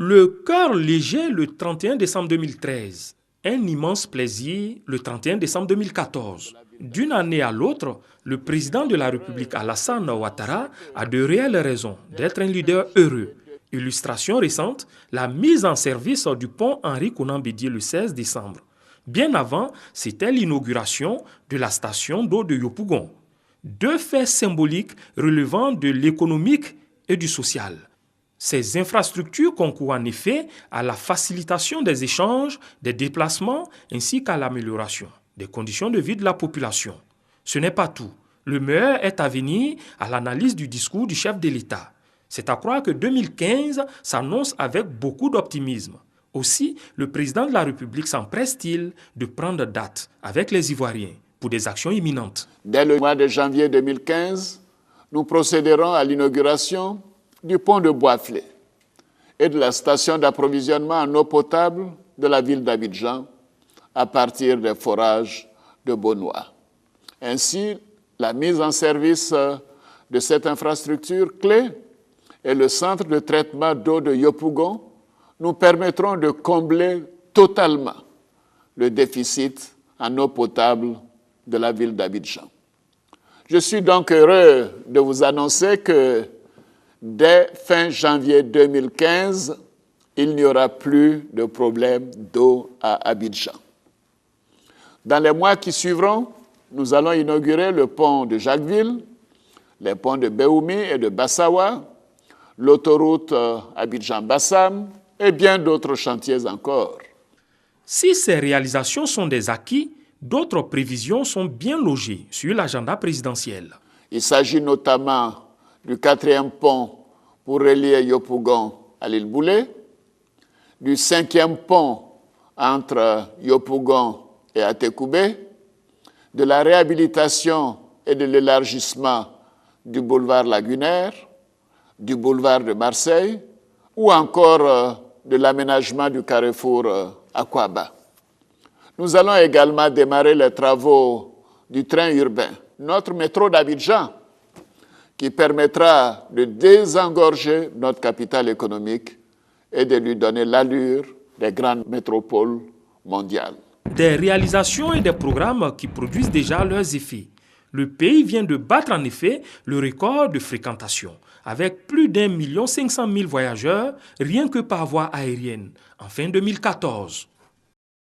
Le cœur léger le 31 décembre 2013. Un immense plaisir le 31 décembre 2014. D'une année à l'autre, le président de la République Alassane Ouattara a de réelles raisons d'être un leader heureux. Illustration récente, la mise en service du pont Henri Konan Bédié le 16 décembre. Bien avant, c'était l'inauguration de la station d'eau de Yopougon. Deux faits symboliques relevant de l'économique et du social. Ces infrastructures concourent en effet à la facilitation des échanges, des déplacements ainsi qu'à l'amélioration des conditions de vie de la population. Ce n'est pas tout. Le meilleur est à venir à l'analyse du discours du chef de l'État. C'est à croire que 2015 s'annonce avec beaucoup d'optimisme. Aussi, le président de la République s'empresse-t-il de prendre date avec les Ivoiriens pour des actions imminentes. Dès le mois de janvier 2015, nous procéderons à l'inauguration du pont de Boisflé et de la station d'approvisionnement en eau potable de la ville d'Abidjan à partir des forages de Bonois. Ainsi, la mise en service de cette infrastructure clé et le centre de traitement d'eau de Yopougon nous permettront de combler totalement le déficit en eau potable de la ville d'Abidjan. Je suis donc heureux de vous annoncer que dès fin janvier 2015, il n'y aura plus de problème d'eau à Abidjan. Dans les mois qui suivront, nous allons inaugurer le pont de Jacquesville, les ponts de Béoumi et de Bassawa, l'autoroute Abidjan-Bassam et bien d'autres chantiers encore. Si ces réalisations sont des acquis, d'autres prévisions sont bien logées sur l'agenda présidentiel. Il s'agit notamment du 4e pont pour relier Yopougon à l'île Boulé, du 5e pont entre Yopougon et Atekoubé, de la réhabilitation et de l'élargissement du boulevard Lagunaire, du boulevard de Marseille ou encore de l'aménagement du carrefour Akwaba. Nous allons également démarrer les travaux du train urbain, notre métro d'Abidjan, qui permettra de désengorger notre capitale économique et de lui donner l'allure des grandes métropoles mondiales. Des réalisations et des programmes qui produisent déjà leurs effets. Le pays vient de battre en effet le record de fréquentation, avec plus d'1 500 000 voyageurs rien que par voie aérienne en fin 2014.